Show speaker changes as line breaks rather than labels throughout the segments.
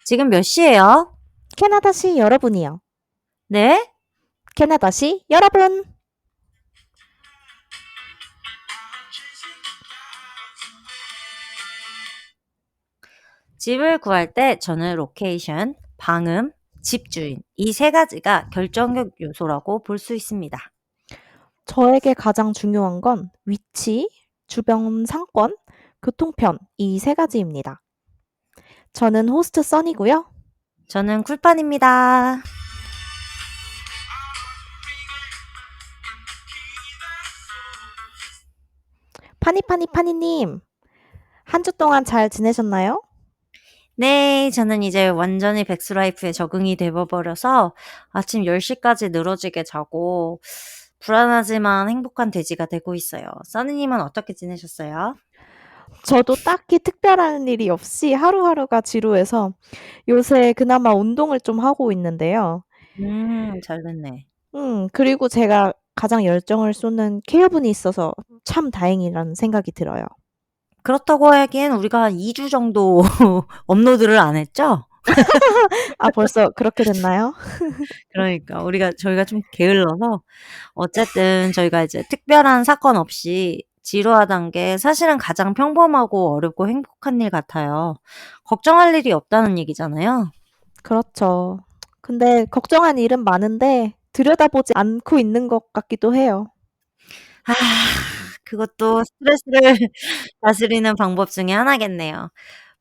지금 몇 시예요?
캐나다시 여러분이요.
네?
캐나다시 여러분.
집을 구할 때 저는 로케이션, 방음, 집주인 이 세 가지가 결정적 요소라고 볼 수 있습니다.
저에게 가장 중요한 건 위치, 주변 상권, 교통편 이 세 가지입니다. 저는 호스트 써니고요.
저는 쿨판입니다.
파니님, 한 주 동안 잘 지내셨나요?
네, 저는 이제 완전히 백스라이프에 적응이 되어버려서 아침 10시까지 늘어지게 자고 불안하지만 행복한 돼지가 되고 있어요. 써니님은 어떻게 지내셨어요?
저도 딱히 특별한 일이 없이 하루하루가 지루해서 요새 그나마 운동을 좀 하고 있는데요.
잘 됐네.
그리고 제가 가장 열정을 쏟는 케어분이 있어서 참 다행이라는 생각이 들어요.
그렇다고 하기엔 우리가 한 2주 정도 업로드를 안 했죠?
아, 벌써 그렇게 됐나요?
그러니까 저희가 좀 게을러서 어쨌든 저희가 이제 특별한 사건 없이 지루하단 게 사실은 가장 평범하고 어렵고 행복한 일 같아요. 걱정할 일이 없다는 얘기잖아요.
그렇죠. 근데 걱정한 일은 많은데 들여다보지 않고 있는 것 같기도 해요.
아, 그것도 스트레스를 다스리는 방법 중에 하나겠네요.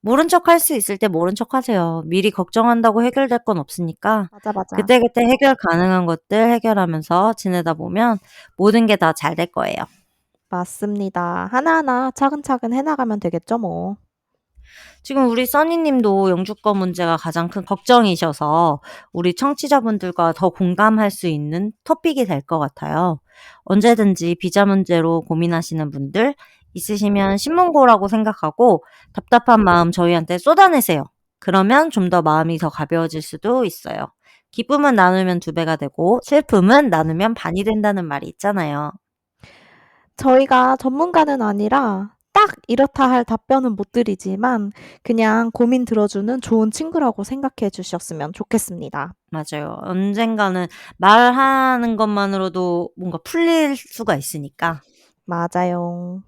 모른 척 할 수 있을 때 모른 척 하세요. 미리 걱정한다고 해결될 건 없으니까
맞아, 맞아.
그때그때 해결 가능한 것들 해결하면서 지내다 보면 모든 게 다 잘 될 거예요.
맞습니다. 하나하나 차근차근 해나가면 되겠죠, 뭐.
지금 우리 써니님도 영주권 문제가 가장 큰 걱정이셔서 우리 청취자분들과 더 공감할 수 있는 토픽이 될 것 같아요. 언제든지 비자 문제로 고민하시는 분들 있으시면 신문고라고 생각하고 답답한 마음 저희한테 쏟아내세요. 그러면 좀 더 마음이 더 가벼워질 수도 있어요. 기쁨은 나누면 2배가 되고 슬픔은 나누면 반이 된다는 말이 있잖아요.
저희가 전문가는 아니라 딱 이렇다 할 답변은 못 드리지만 그냥 고민 들어주는 좋은 친구라고 생각해 주셨으면 좋겠습니다.
맞아요. 언젠가는 말하는 것만으로도 뭔가 풀릴 수가 있으니까.
맞아요.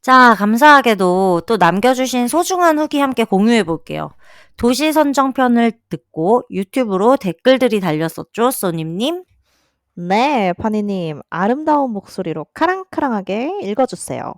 자, 감사하게도 또 남겨주신 소중한 후기 함께 공유해 볼게요. 도시 선정편을 듣고 유튜브로 댓글들이 달렸었죠, 써님님?
네, 파니님, 아름다운 목소리로 카랑카랑하게 읽어주세요.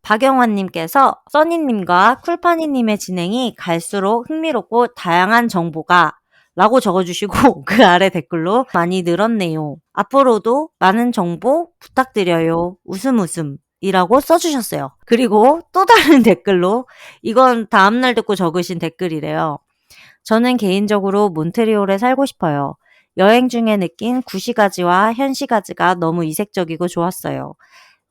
박영환님께서 써니님과 쿨파니님의 진행이 갈수록 흥미롭고 다양한 정보가 라고 적어주시고 그 아래 댓글로 많이 늘었네요. 앞으로도 많은 정보 부탁드려요. 웃음 웃음. 이라고 써주셨어요. 그리고 또 다른 댓글로 이건 다음날 듣고 적으신 댓글이래요. 저는 개인적으로 몬트리올에 살고 싶어요. 여행 중에 느낀 구시가지와 현시가지가 너무 이색적이고 좋았어요.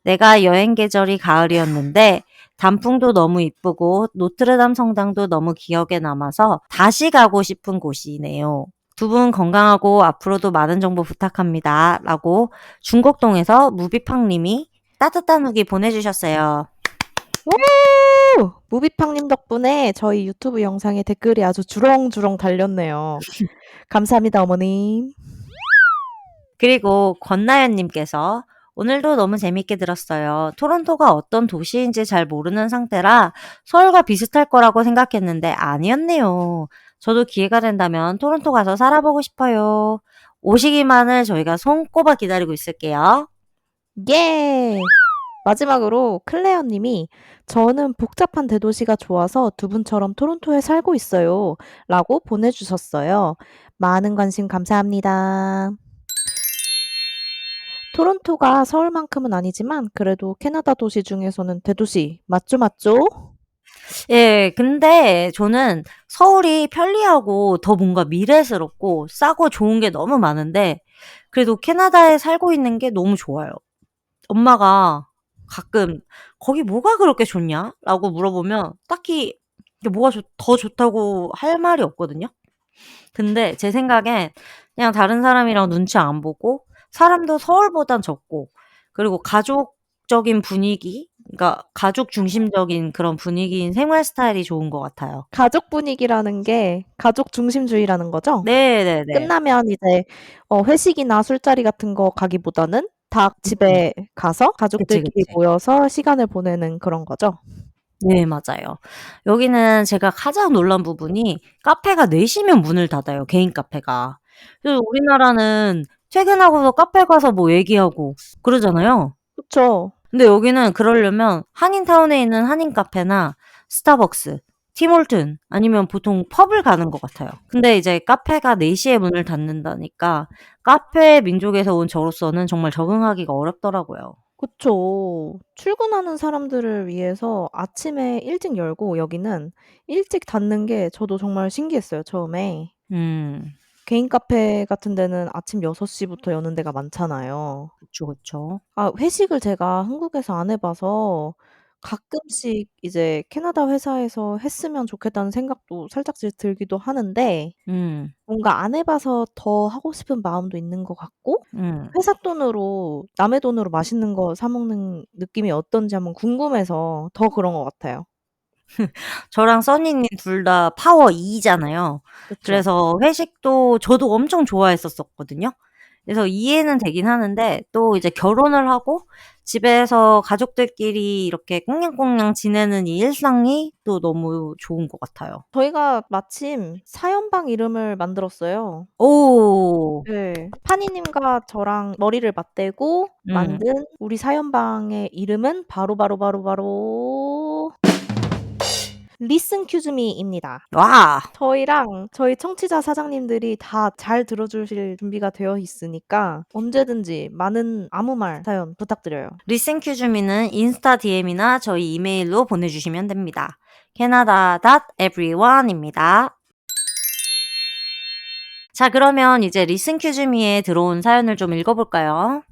내가 여행 계절이 가을이었는데 단풍도 너무 이쁘고 노트르담 성당도 너무 기억에 남아서 다시 가고 싶은 곳이네요. 2분 건강하고 앞으로도 많은 정보 부탁합니다. 라고 중곡동에서 무비팡님이 따뜻한 후기 보내주셨어요.
오! 무비팡님 덕분에 저희 유튜브 영상에 댓글이 아주 주렁주렁 달렸네요. 감사합니다, 어머님.
그리고 권나연님께서 오늘도 너무 재밌게 들었어요. 토론토가 어떤 도시인지 잘 모르는 상태라 서울과 비슷할 거라고 생각했는데 아니었네요. 저도 기회가 된다면 토론토 가서 살아보고 싶어요. 오시기만을 저희가 손꼽아 기다리고 있을게요.
예! 마지막으로 클레어 님이 "저는 복잡한 대도시가 좋아서 두 분처럼 토론토에 살고 있어요." 라고 보내주셨어요. 많은 관심 감사합니다. 토론토가 서울만큼은 아니지만 그래도 캐나다 도시 중에서는 대도시 맞죠, 맞죠?
예, 근데 저는 서울이 편리하고 더 뭔가 미래스럽고 싸고 좋은 게 너무 많은데 그래도 캐나다에 살고 있는 게 너무 좋아요. 엄마가 가끔 "거기 뭐가 그렇게 좋냐?" 라고 물어보면 딱히 이게 뭐가 더 좋다고 할 말이 없거든요. 근데 제 생각엔 그냥 다른 사람이랑 눈치 안 보고 사람도 서울보단 적고 그리고 가족적인 분위기 그러니까 가족 중심적인 그런 분위기인 생활 스타일이 좋은 것 같아요.
가족 분위기라는 게 가족 중심주의라는 거죠?
네네네.
끝나면 이제 회식이나 술자리 같은 거 가기보다는 다
음.
집에 가서
그치,
가족들끼리
그치.
모여서 시간을 보내는 그런 거죠?
네, 맞아요. 여기는 제가 가장 놀란 부분이 카페가 4 시면 문을 닫아요, 개인 카페가. 그래서 우리나라는 퇴근하고서 카페 가서 뭐 얘기하고 그러잖아요.
그쵸.
근데 여기는 그러려면 한인타운에 있는 한인 카페나 스타벅스, 팀홀튼 아니면 보통 펍을 가는 것 같아요. 근데 이제 카페가 4 시에 문을 닫는다니까 카페 민족에서 온 저로서는 정말 적응하기가 어렵더라고요.
그쵸. 출근하는 사람들을 위해서 아침에 일찍 열고 여기는 일찍 닫는 게 저도 정말 신기했어요, 처음에.
음.
개인 카페 같은 데는 아침 6 시부터 여는 데가 많잖아요.
그쵸, 그쵸.
회식을 제가 한국에서 안 해 봐서 가끔씩 이제 캐나다 회사에서 했으면 좋겠다는 생각도 살짝씩 들기도 하는데
음.
뭔가 안 해 봐서 더 하고 싶은 마음도 있는 것 같고
음.
회사 돈으로 남의 돈으로 맛있는 거 사 먹는 느낌이 어떤지 한번 궁금해서 더 그런 것 같아요.
저랑 써니님 둘 다 파워 E잖아요.
그쵸.
그래서 회식도 저도 엄청 좋아했었거든요. 그래서 이해는 되긴 하는데 또 이제 결혼을 하고 집에서 가족들끼리 이렇게 꽁냥꽁냥 지내는 이 일상이 또 너무 좋은 것 같아요.
저희가 마침 사연방 이름을 만들었어요.
오.
네. 파니님과 저랑 머리를 맞대고
음.
만든 우리 사연방의 이름은 바로 리슨 큐즈 미입니다.
와.
저희랑 저희 청취자 사장님들이 다 잘 들어 주실 준비가 되어 있으니까 언제든지 많은 아무 말 사연 부탁드려요.
리슨 큐즈미는 인스타 DM이나 저희 이메일로 보내주시면 됩니다. canada.everyone입니다. 자, 그러면 이제 리슨 큐즈미에 들어온 사연을 좀 읽어볼까요?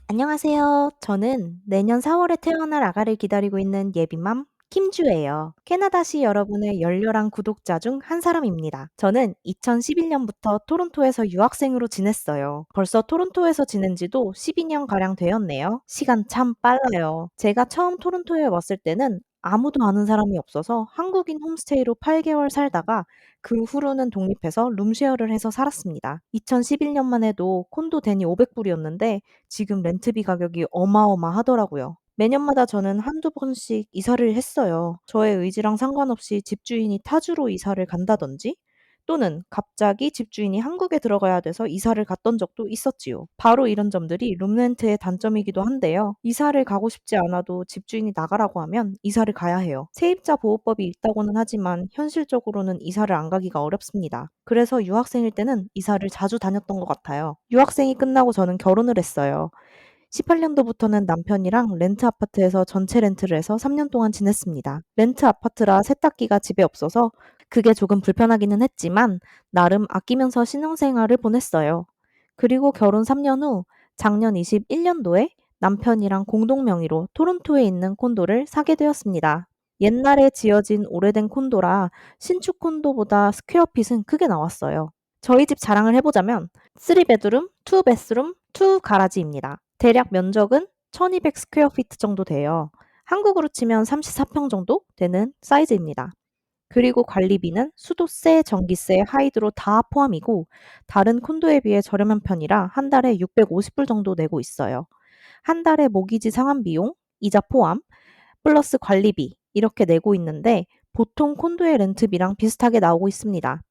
안녕하세요. 저는 내년 4월에 태어날 아가를 기다리고 있는 예비맘 김주예요. 캐나다시 여러분의 열렬한 구독자 중 한 사람입니다. 저는 2011년부터 토론토에서 유학생으로 지냈어요. 벌써 토론토에서 지낸 지도 12년가량 되었네요. 시간 참 빨라요. 제가 처음 토론토에 왔을 때는 아무도 아는 사람이 없어서 한국인 홈스테이로 8개월 살다가 그 후로는 독립해서 룸쉐어를 해서 살았습니다. 2011년만 해도 콘도 대니 500불이었는데 지금 렌트비 가격이 어마어마하더라고요. 매년마다 저는 한두 번씩 이사를 했어요. 저의 의지랑 상관없이 집주인이 타주로 이사를 간다든지 또는 갑자기 집주인이 한국에 들어가야 돼서 이사를 갔던 적도 있었지요. 바로 이런 점들이 룸렌트의 단점이기도 한데요. 이사를 가고 싶지 않아도 집주인이 나가라고 하면 이사를 가야 해요. 세입자 보호법이 있다고는 하지만 현실적으로는 이사를 안 가기가 어렵습니다. 그래서 유학생일 때는 이사를 자주 다녔던 것 같아요. 유학생이 끝나고 저는 결혼을 했어요. 18년도부터는 남편이랑 렌트 아파트에서 전체 렌트를 해서 3년 동안 지냈습니다. 렌트 아파트라 세탁기가 집에 없어서 그게 조금 불편하기는 했지만 나름 아끼면서 신혼생활을 보냈어요. 그리고 결혼 3년 후 작년 21년도에 남편이랑 공동 명의로 토론토에 있는 콘도를 사게 되었습니다. 옛날에 지어진 오래된 콘도라 신축 콘도보다 스퀘어핏은 크게 나왔어요. 저희 집 자랑을 해보자면 3베드룸, 2베스룸, 2 가라지입니다. 대략 면적은 1200 스퀘어피트 정도 돼요. 한국으로 치면 34평 정도 되는 사이즈입니다. 그리고 관리비는 수도세, 전기세, 하이드로 다 포함이고 다른 콘도에 비해 저렴한 편이라 한 달에 650불 정도 내고 있어요. 한 달에 모기지 상환 비용, 이자 포함, 플러스 관리비 이렇게 내고 있는데 보통 콘도의 렌트비랑 비슷하게 나오고 있습니다.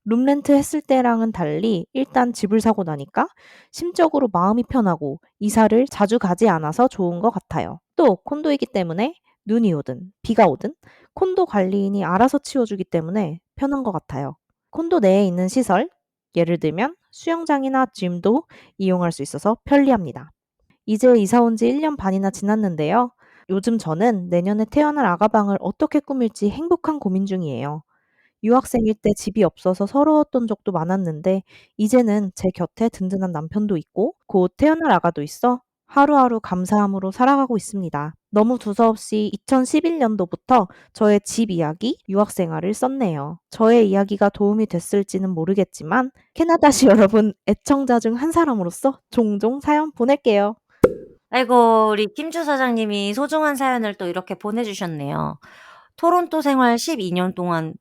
룸렌트 했을 때랑은 달리 일단 집을 사고 나니까 심적으로 마음이 편하고 이사를 자주 가지 않아서 좋은 것 같아요. 또 콘도이기 때문에 눈이 오든 비가 오든 콘도 관리인이 알아서 치워주기 때문에 편한 것 같아요. 콘도 내에 있는 시설, 예를 들면 수영장이나 짐도 이용할 수 있어서 편리합니다. 이제 이사 온 지 1년 반이나 지났는데요. 요즘 저는 내년에 태어날 아가방을 어떻게 꾸밀지 행복한 고민 중이에요. 유학생일 때 집이 없어서 서러웠던 적도 많았는데 이제는 제 곁에 든든한 남편도 있고 곧 태어날 아가도 있어 하루하루 감사함으로 살아가고 있습니다. 너무 두서없이 2011년도부터 저의 집 이야기, 유학 생활을 썼네요. 저의 이야기가 도움이 됐을지는 모르겠지만 캐나다시 여러분 애청자 중 한 사람으로서 종종 사연 보낼게요.
아이고, 우리 김주 사장님이 소중한 사연을 또 이렇게 보내주셨네요. 토론토 생활 12년 동안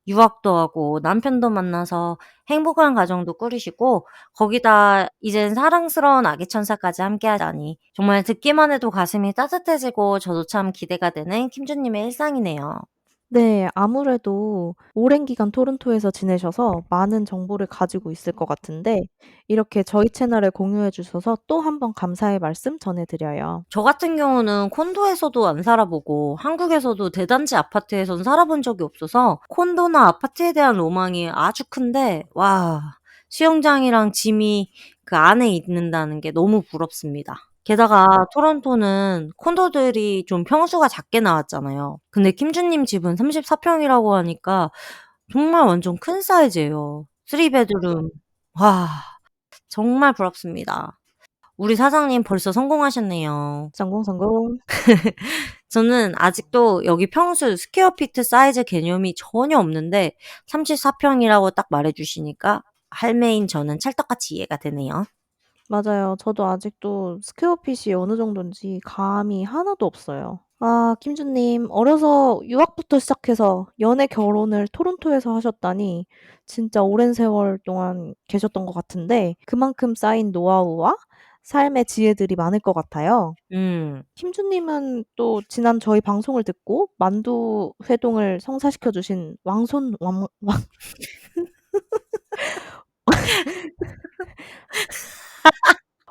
유학도 하고 남편도 만나서 행복한 가정도 꾸리시고 거기다 이젠 사랑스러운 아기 천사까지 함께 하다니 정말 듣기만 해도 가슴이 따뜻해지고 저도 참 기대가 되는 킴주님의 일상이네요.
네. 아무래도 오랜 기간 토론토에서 지내셔서 많은 정보를 가지고 있을 것 같은데 이렇게 저희 채널에 공유해 주셔서 또 한 번 감사의 말씀 전해 드려요.
저 같은 경우는 콘도에서도 안 살아보고 한국에서도 대단지 아파트에선 살아본 적이 없어서 콘도나 아파트에 대한 로망이 아주 큰데 와, 수영장이랑 짐이 그 안에 있는다는 게 너무 부럽습니다. 게다가 토론토는 콘도들이 좀 평수가 작게 나왔잖아요. 근데 킴주님 집은 34평이라고 하니까 정말 완전 큰 사이즈예요. 3베드룸. 와, 정말 부럽습니다. 우리 사장님 벌써 성공하셨네요.
성공, 성공.
저는 아직도 여기 평수 스퀘어피트 사이즈 개념이 전혀 없는데 34평이라고 딱 말해 주시니까 할매인 저는 찰떡같이 이해가 되네요.
맞아요. 저도 아직도 스퀘어핏이 어느 정도인지 감이 하나도 없어요. 아 김주님 어려서 유학부터 시작해서 연애 결혼을 토론토에서 하셨다니 진짜 오랜 세월 동안 계셨던 것 같은데 그만큼 쌓인 노하우와 삶의 지혜들이 많을 것 같아요.
음.
김주님은 또 지난 저희 방송을 듣고 만두 회동을 성사시켜 주신 왕손 왕 왕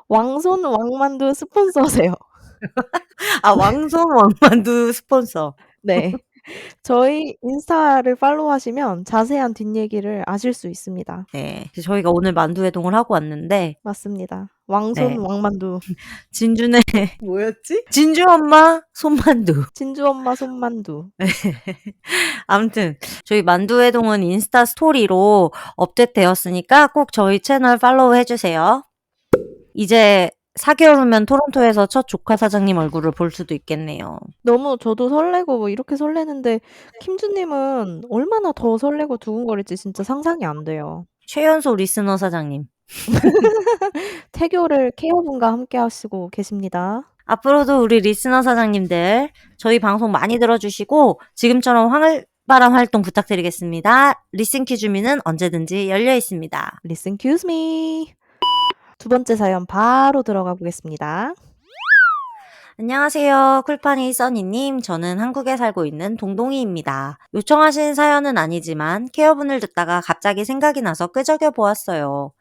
왕손 왕만두 스폰서세요.
아, 왕손 왕만두 스폰서.
네. 저희 인스타를 팔로우하시면 자세한 뒷얘기를 아실 수 있습니다.
네. 그래서 저희가 오늘 만두 회동을 하고 왔는데
맞습니다. 왕손
네.
왕만두.
진주네 뭐였지? 진주 엄마 손만두.
진주 엄마 손만두.
네. 아무튼 저희 만두 회동은 인스타 스토리로 업데이트되었으니까 꼭 저희 채널 팔로우 해 주세요. 이제 4개월 후면 토론토에서 첫 조카 사장님 얼굴을 볼 수도 있겠네요.
너무 저도 설레고 뭐 이렇게 설레는데 김주님은 얼마나 더 설레고 두근거릴지 진짜 상상이 안 돼요.
최연소 리스너 사장님.
태교를 케어분과 함께 하시고 계십니다.
앞으로도 우리 리스너 사장님들 저희 방송 많이 들어주시고 지금처럼 활발한 활동 부탁드리겠습니다. 리슨키 주민은 언제든지 열려 있습니다.
Listen, excuse me. 두 번째 사연 바로 들어가 보겠습니다.
안녕하세요. 쿨파니 써니님. 저는 한국에 살고 있는 동동이입니다. 요청하신 사연은 아니지만 케어분을 듣다가 갑자기 생각이 나서 끄적여 보았어요.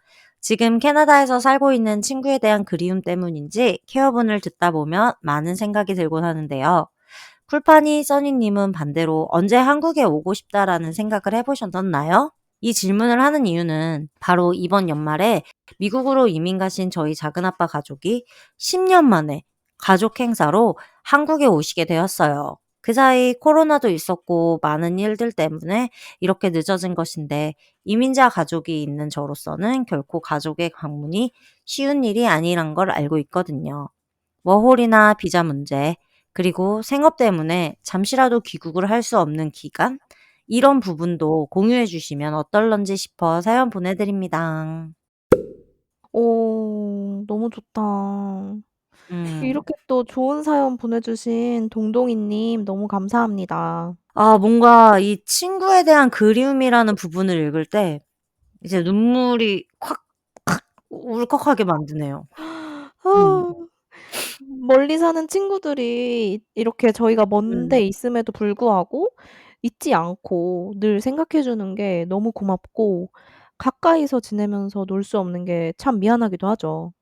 지금 캐나다에서 살고 있는 친구에 대한 그리움 때문인지 케어분을 듣다 보면 많은 생각이 들곤 하는데요. 쿨파니 써니님은 반대로 언제 한국에 오고 싶다라는 생각을 해보셨나요? 이 질문을 하는 이유는 바로 이번 연말에 미국으로 이민 가신 저희 작은아빠 가족이 10년 만에 가족 행사로 한국에 오시게 되었어요. 그 사이 코로나도 있었고 많은 일들 때문에 이렇게 늦어진 것인데 이민자 가족이 있는 저로서는 결코 가족의 방문이 쉬운 일이 아니란 걸 알고 있거든요. 워홀이나 비자 문제, 그리고 생업 때문에 잠시라도 귀국을 할 수 없는 기간? 이런 부분도 공유해 주시면 어떨런지 싶어 사연 보내드립니다.
오 너무 좋다.
음.
이렇게 또 좋은 사연 보내주신 동동이 님 너무 감사합니다.
아, 뭔가 이 친구에 대한 그리움이라는 부분을 읽을 때 이제 눈물이 콱 울컥하게 만드네요. 음.
아 멀리 사는 친구들이 이렇게 저희가 먼 데
음.
있음에도 불구하고 잊지 않고 늘 생각해 주는 게 너무 고맙고 가까이서 지내면서 놀 수 없는 게 참 미안하기도 하죠.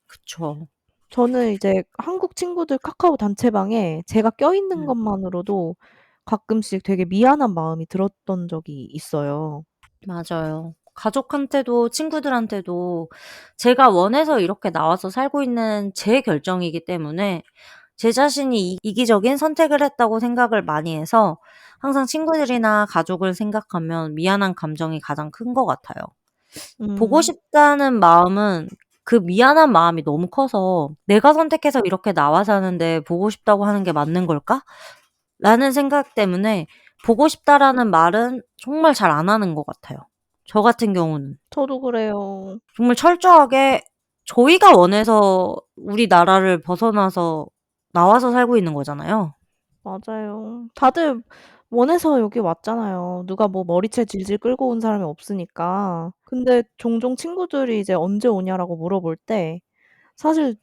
그쵸.
저는 이제 한국 친구들 카카오 단체방에 제가 껴있는
음.
것만으로도 가끔씩 되게 미안한 마음이 들었던 적이 있어요.
맞아요. 가족한테도 친구들한테도 제가 원해서 이렇게 나와서 살고 있는 제 결정이기 때문에 제 자신이 이기적인 선택을 했다고 생각을 많이 해서 항상 친구들이나 가족을 생각하면 미안한 감정이 가장 큰 것 같아요. 보고
음.
싶다는 마음은 그 미안한 마음이 너무 커서 '내가 선택해서 이렇게 나와 사는데 보고 싶다고 하는 게 맞는 걸까?' 라는 생각 때문에 보고 싶다라는 말은 정말 잘 안 하는 것 같아요. 저 같은 경우는.
저도 그래요.
정말 철저하게 저희가 원해서 우리나라를 벗어나서 나와서 살고 있는 거잖아요.
맞아요. 다들 원해서 여기 왔잖아요. 누가 뭐 머리채 질질 끌고 온 사람이 없으니까. 근데 종종 친구들이 이제 "언제 오냐?"라고 물어볼 때 사실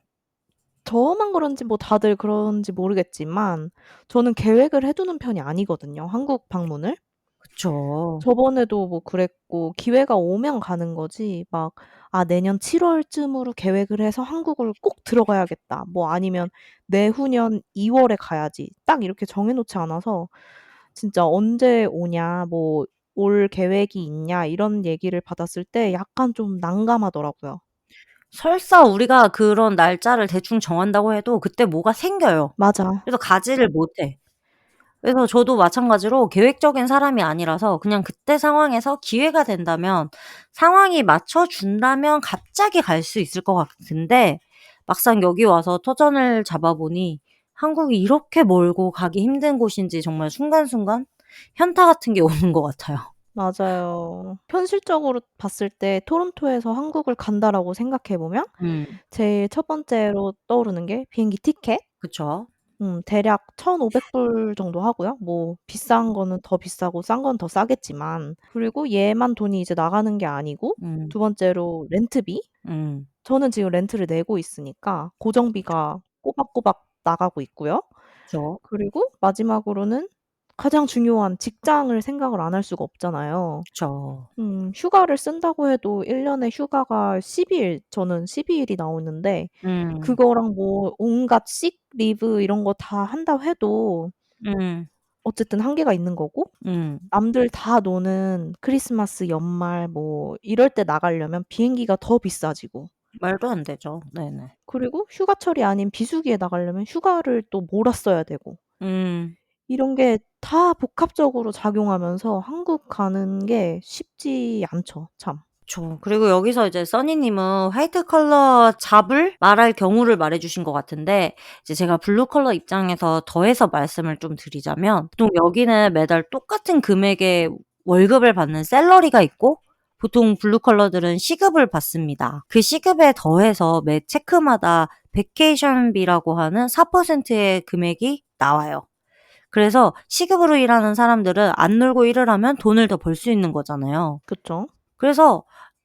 저만 그런지 뭐 다들 그런지 모르겠지만 저는 계획을 해 두는 편이 아니거든요, 한국 방문을.
그쵸.
저번에도 뭐 그랬고 기회가 오면 가는 거지 막 '아 내년 7 월쯤으로 계획을 해서 한국을 꼭 들어가야겠다.' 뭐 아니면 '내후년 2 월에 가야지.' 딱 이렇게 정해 놓지 않아서 진짜 "언제 오냐?" 뭐 "올 계획이 있냐?" 이런 얘기를 받았을 때 약간 좀 난감하더라고요.
설사 우리가 그런 날짜를 대충 정한다고 해도 그때 뭐가 생겨요.
맞아.
그래서 가지를 못해. 그래서 저도 마찬가지로 계획적인 사람이 아니라서 그냥 그때 상황에서 기회가 된다면 상황이 맞춰 준다면 갑자기 갈 수 있을 것 같은데 막상 여기 와서 터전을 잡아 보니 한국이 이렇게 멀고 가기 힘든 곳인지 정말 순간순간 현타 같은 게 오는 것 같아요.
맞아요. 현실적으로 봤을 때 '토론토에서 한국을 간다.'라고 생각해 보면
음.
제일 첫 번째로 떠오르는 게 비행기 티켓.
그쵸.
대략 1,500불 정도 하고요. 뭐 비싼 거는 더 비싸고 싼 건 더 싸겠지만 그리고 얘만 돈이 이제 나가는 게 아니고
음.
두 번째로 렌트비.
음.
저는 지금 렌트를 내고 있으니까 고정비가 꼬박꼬박 나가고 있고요.
그쵸.
그리고 마지막으로는 가장 중요한 직장을 생각을 안 할 수가 없잖아요.
그쵸.
휴가를 쓴다고 해도 1 년에 휴가가 12 일, 저는 12 일이 나오는데
음.
그거랑 뭐 온갖 sick leave 이런 거 다 한다 해도
음.
어쨌든 한계가 있는 거고
음.
남들 다 노는 크리스마스, 연말 뭐 이럴 때 나가려면 비행기가 더 비싸지고
말도 안 되죠. 네네.
그리고 휴가철이 아닌 비수기에 나가려면 휴가를 또 몰았어야 되고
음.
이런 게 다 복합적으로 작용하면서 한국 가는 게 쉽지 않죠, 참.
그쵸. 그리고 여기서 이제 써니 님은 화이트 컬러 잡을 말할 경우를 말해 주신 것 같은데 이제 제가 블루 컬러 입장에서 더해서 말씀을 좀 드리자면 보통 여기는 매달 똑같은 금액의 월급을 받는 샐러리가 있고 보통 블루 컬러들은 시급을 받습니다. 그 시급에 더해서 매 체크마다 베케이션비라고 하는 4%의 금액이 나와요. 그래서 시급으로 일하는 사람들은 안 놀고 일을 하면 돈을 더 벌 수 있는 거잖아요.
그쵸?
그래서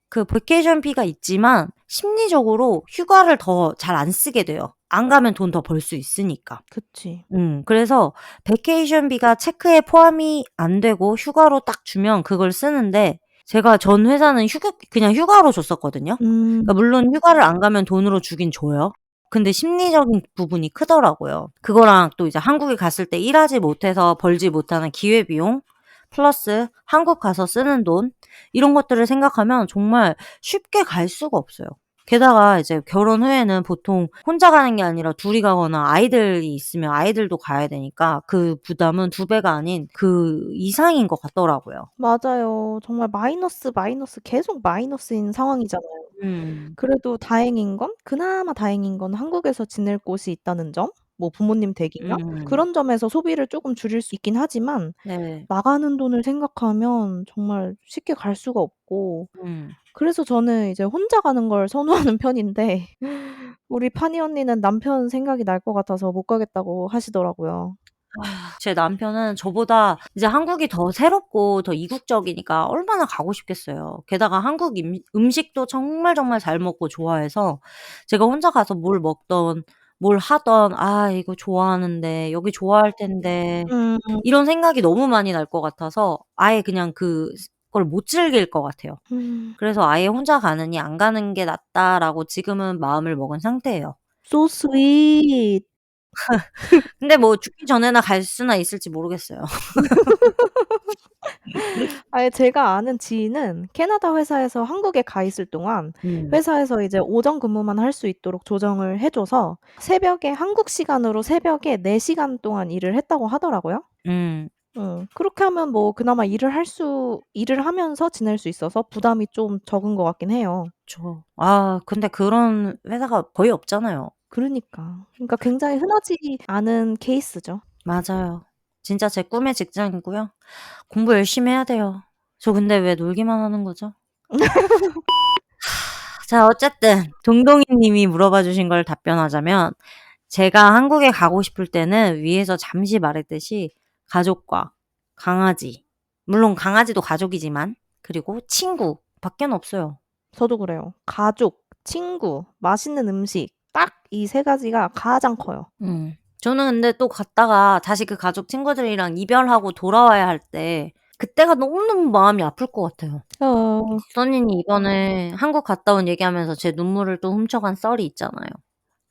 그 베케이션비가 있지만 심리적으로 휴가를 더 잘 안 쓰게 돼요. 안 가면 돈 더 벌 수 있으니까.
그치.
그래서 베케이션비가 체크에 포함이 안 되고 휴가로 딱 주면 그걸 쓰는데 제가 전 회사는 그냥 휴가로 줬었거든요. 그러니까
음.
물론 휴가를 안 가면 돈으로 주긴 줘요. 근데 심리적인 부분이 크더라고요. 그거랑 또 이제 한국에 갔을 때 일하지 못해서 벌지 못하는 기회비용 플러스 한국 가서 쓰는 돈 이런 것들을 생각하면 정말 쉽게 갈 수가 없어요. 게다가 이제 결혼 후에는 보통 혼자 가는 게 아니라 둘이 가거나 아이들이 있으면 아이들도 가야 되니까 그 부담은 2 배가 아닌 그 이상인 것 같더라고요.
맞아요. 정말 마이너스, 마이너스 계속 마이너스인 상황이잖아요.
음.
그래도 다행인 건 그나마 다행인 건 한국에서 지낼 곳이 있다는 점, 뭐 부모님 댁이나
음.
그런 점에서 소비를 쪼금 줄일 수 있긴 하지만
네.
나가는 돈을 생각하면 정말 쉽게 갈 수가 없고
음.
그래서 저는 이제 혼자 가는 걸 선호하는 편인데 우리 파니 언니는 남편 생각이 날 것 같아서 못 가겠다고 하시더라고요.
제 남편은 저보다 이제 한국이 더 새롭고 더 이국적이니까 얼마나 가고 싶겠어요. 게다가 한국 음식도 정말 정말 잘 먹고 좋아해서 제가 혼자 가서 뭘 먹던 뭘 하던 '아 이거 좋아하는데 여기 좋아할 텐데.'
음.
이런 생각이 너무 많이 날 것 같아서 아예 그냥 그걸 못 즐길 것 같아요.
음.
그래서 아예 '혼자 가느니 안 가는 게 낫다.'라고 지금은 마음을 먹은 상태예요.
So sweet.
근데 뭐 죽기 전에나 갈 수나 있을지 모르겠어요.
아예 제가 아는 지인은 캐나다 회사에서 한국에 가 있을 동안
음.
회사에서 이제 오전 근무만 할 수 있도록 조정을 해 줘서 새벽에 한국 시간으로 새벽에 4 시간 동안 일을 했다고 하더라고요.
음.
그렇게 하면 뭐 그나마 일을 하면서 지낼 수 있어서 부담이 좀 적은 것 같긴 해요.
그쵸. 아 근데 그런 회사가 거의 없잖아요.
그러니까. 그러니까 굉장히 흔하지 않은 케이스죠.
맞아요. 진짜 제 꿈의 직장이고요. 공부 열심히 해야 돼요. 저 근데 왜 놀기만 하는 거죠? 자, 어쨌든 동동이 님이 물어봐 주신 걸 답변하자면 제가 한국에 가고 싶을 때는 위에서 잠시 말했듯이 가족과 강아지, 물론 강아지도 가족이지만 그리고 친구 밖엔 없어요.
저도 그래요. 가족, 친구, 맛있는 음식 딱 이 세 가지가 가장 커요.
저는 근데 또 갔다가 다시 그 가족 친구들이랑 이별하고 돌아와야 할 때 그때가 너무너무 마음이 아플 것 같아요. 써니님 이번에 한국 갔다 온 얘기하면서 제 눈물을 또 훔쳐간 썰이 있잖아요.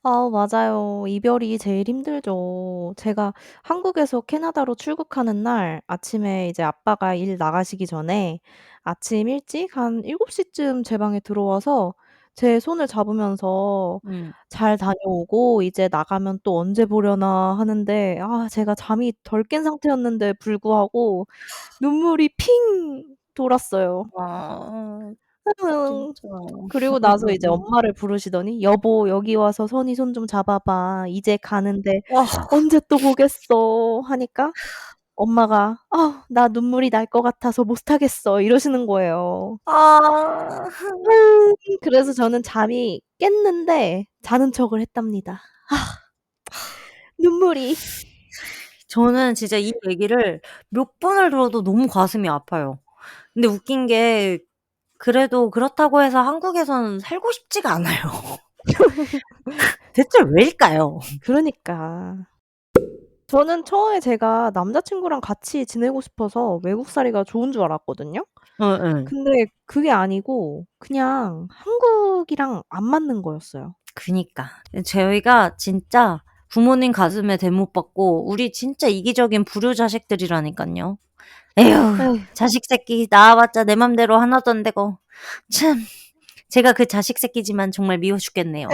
맞아요. 이별이 제일 힘들죠. 제가 한국에서 캐나다로 출국하는 날 아침에 이제 아빠가 일 나가시기 전에 아침 일찍 한 7시쯤 제 방에 들어와서 제 손을 잡으면서
음.
"잘 다녀오고 이제 나가면 또 언제 보려나." 하는데 제가 잠이 덜 깬 상태였는데 불구하고 눈물이 핑 돌았어요.
아 진짜.
그리고 나서 이제 엄마를 부르시더니 "여보 여기 와서 선이 손 좀 잡아 봐. 이제 가는데
와.
언제 또 보겠어." 하니까 엄마가 "아 나 눈물이 날 것 같아서 못 하겠어." 이러시는 거예요.
아.
그래서 저는 잠이 깼는데 자는 척을 했답니다. 눈물이.
저는 진짜 이 얘기를 몇 번을 들어도 너무 가슴이 아파요. 근데 웃긴 게 그래도 그렇다고 해서 한국에서는 살고 싶지가 않아요. 대체 왜일까요?
그러니까. 저는 처음에 제가 남자친구랑 같이 지내고 싶어서 외국살이가 좋은 줄 알았거든요.
예예.
근데 그게 아니고 그냥 한국이랑 안 맞는 거였어요.
그니까. 저희가 진짜 부모님 가슴에 대못 박고 우리 진짜 이기적인 불효 자식들이라니깐요. 에휴,
에휴.
자식 새끼 낳아봤자 내 맘대로 하나도 안 되고. 참, 제가 그 자식 새끼지만 정말 미워 죽겠네요.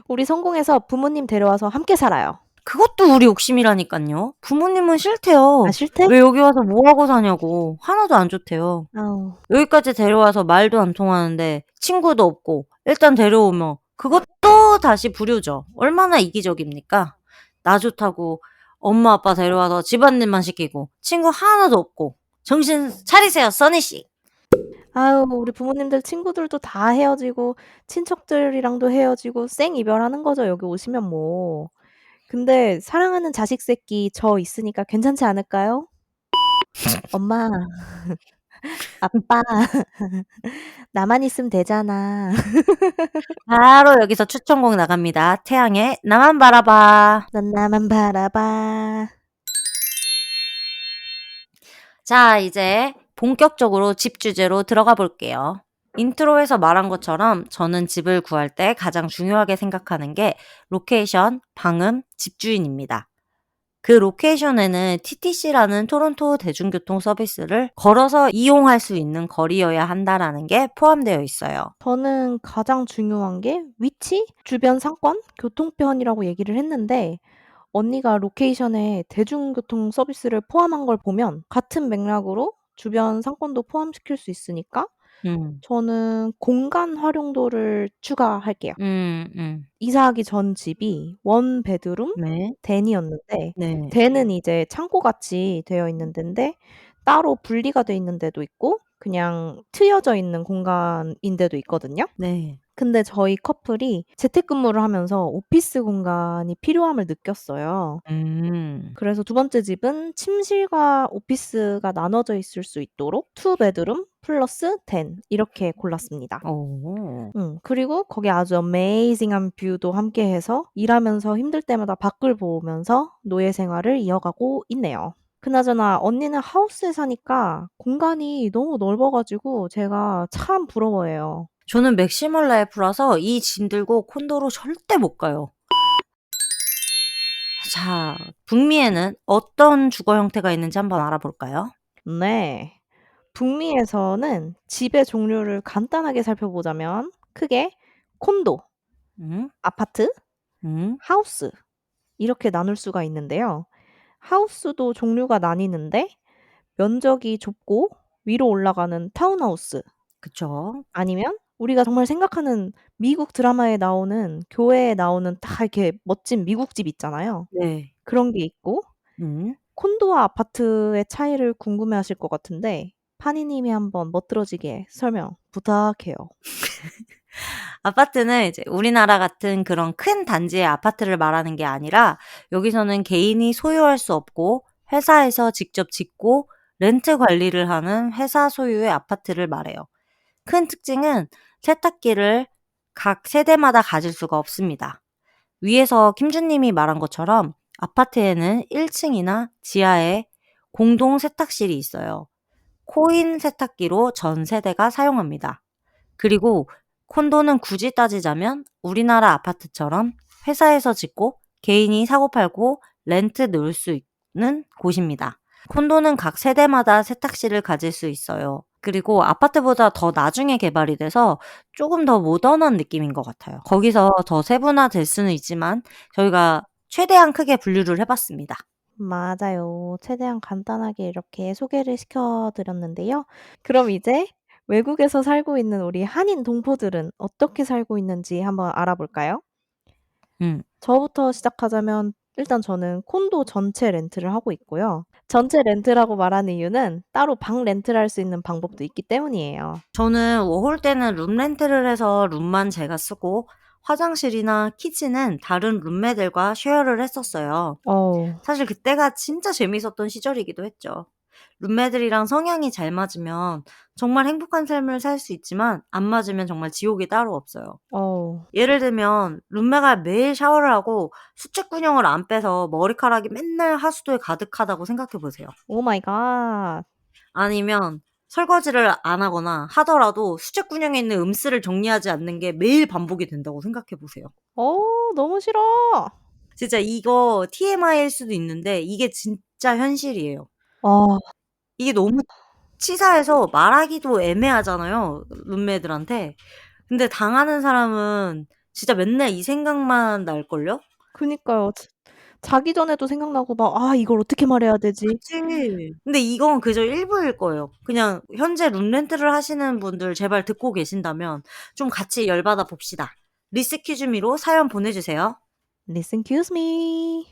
우리 성공해서 부모님 데려와서 함께 살아요.
그것도 우리 욕심이라니깐요. 부모님은 싫대요.
싫대?
왜 여기 와서 뭐 하고 사냐고. 하나도 안 좋대요.
아우.
여기까지 데려와서 말도 안 통하는데 친구도 없고 일단 데려오면 그것도 다시 불효죠. 얼마나 이기적입니까? 나 좋다고 엄마 아빠 데려와서 집안일만 시키고 친구 하나도 없고 정신 차리세요, 써니씨.
아유 우리 부모님들 친구들도 다 헤어지고 친척들이랑도 헤어지고 쌩 이별하는 거죠, 여기 오시면 뭐. 근데 사랑하는 자식 새끼 저 있으니까 괜찮지 않을까요? 엄마, 아빠 나만 있으면 되잖아.
바로 여기서 추천곡 나갑니다. 태양의 나만 바라봐.
넌 나만 바라봐.
자, 이제 본격적으로 집 주제로 들어가 볼게요. 인트로에서 말한 것처럼 저는 집을 구할 때 가장 중요하게 생각하는 게 로케이션, 방음, 집주인입니다. 그 로케이션에는 TTC라는 토론토 대중교통 서비스를 걸어서 이용할 수 있는 거리여야 한다라는 게 포함되어 있어요.
저는 가장 중요한 게 위치, 주변 상권, 교통편이라고 얘기를 했는데 언니가 로케이션에 대중교통 서비스를 포함한 걸 보면 같은 맥락으로 주변 상권도 포함시킬 수 있으니까
음.
저는 공간 활용도를 추가할게요. 이사하기 전 집이 원 베드룸
네.
댄이었는데
네.
댄은 이제 창고같이 되어 있는 데인데 따로 분리가 돼 있는 데도 있고 그냥 트여져 있는 공간인 데도 있거든요.
네.
근데 저희 커플이 재택근무를 하면서 오피스 공간이 필요함을 느꼈어요.
음.
그래서 두 번째 집은 침실과 오피스가 나눠져 있을 수 있도록 투 베드룸 플러스 댄 이렇게 골랐습니다.
오.
그리고 거기에 아주 어메이징한 뷰도 함께해서 일하면서 힘들 때마다 밖을 보면서 노예 생활을 이어가고 있네요. 그나저나 언니는 하우스에 사니까 공간이 너무 넓어 가지고 제가 참 부러워해요.
저는 맥시멀 라이프라서 이 짐 들고 콘도로 절대 못 가요. 자, 북미에는 어떤 주거 형태가 있는지 한번 알아볼까요?
네. 북미에서는 집의 종류를 간단하게 살펴보자면 크게 콘도,
음.
아파트,
음.
하우스 이렇게 나눌 수가 있는데요. 하우스도 종류가 나뉘는데 면적이 좁고 위로 올라가는 타운하우스
그쵸.
아니면 우리가 정말 생각하는 미국 드라마에 나오는 교회에 나오는 딱 이렇게 멋진 미국집 있잖아요.
네.
그런 게 있고
음.
콘도와 아파트의 차이를 궁금해하실 것 같은데 파니님이 한번 멋들어지게 설명 부탁해요.
아파트는 이제 우리나라 같은 그런 큰 단지의 아파트를 말하는 게 아니라 여기서는 개인이 소유할 수 없고 회사에서 직접 짓고 렌트 관리를 하는 회사 소유의 아파트를 말해요. 큰 특징은 세탁기를 각 세대마다 가질 수가 없습니다. 위에서 김준님이 말한 것처럼 아파트에는 1층이나 지하에 공동 세탁실이 있어요. 코인 세탁기로 전 세대가 사용합니다. 그리고 콘도는 굳이 따지자면 우리나라 아파트처럼 회사에서 짓고 개인이 사고 팔고 렌트 놓을 수 있는 곳입니다. 콘도는 각 세대마다 세탁실을 가질 수 있어요. 그리고 아파트보다 더 나중에 개발이 돼서 조금 더 모던한 느낌인 것 같아요. 거기서 더 세분화될 수는 있지만 저희가 최대한 크게 분류를 해봤습니다.
맞아요. 최대한 간단하게 이렇게 소개를 시켜 드렸는데요. 그럼 이제 외국에서 살고 있는 우리 한인 동포들은 어떻게 살고 있는지 한번 알아볼까요?
음.
저부터 시작하자면 일단 저는 콘도 전체 렌트를 하고 있고요. 전체 렌트라고 말하는 이유는 따로 방 렌트를 할 수 있는 방법도 있기 때문이에요.
저는 워홀 때는 룸 렌트를 해서 룸만 제가 쓰고 화장실이나 키친은 다른 룸메들과 쉐어를 했었어요.
어우.
사실 그때가 진짜 재밌었던 시절이기도 했죠. 룸메들이랑 성향이 잘 맞으면 정말 행복한 삶을 살 수 있지만 안 맞으면 정말 지옥이 따로 없어요.
어우.
예를 들면 룸메가 매일 샤워를 하고 수채구녕을 안 빼서 머리카락이 맨날 하수도에 가득하다고 생각해 보세요.
오 마이 갓.
아니면 설거지를 안 하거나 하더라도 수채구녕에 있는 음스를 정리하지 않는 게 매일 반복이 된다고 생각해 보세요.
너무 싫어.
진짜 이거 TMI일 수도 있는데 이게 진짜 현실이에요.
아.
이게 너무 치사해서 말하기도 애매하잖아요, 룸메들한테. 근데 당하는 사람은 진짜 맨날 이 생각만 날걸요?
그니까요. 자기 전에도 생각나고 막 '아 이걸 어떻게 말해야 되지?'
그치. 근데 이건 그저 일부일 거예요. 그냥 현재 룸 렌트를 하시는 분들 제발 듣고 계신다면 좀 같이 열받아 봅시다. 리스큐즈 미로 사연 보내주세요.
Listen excuse me.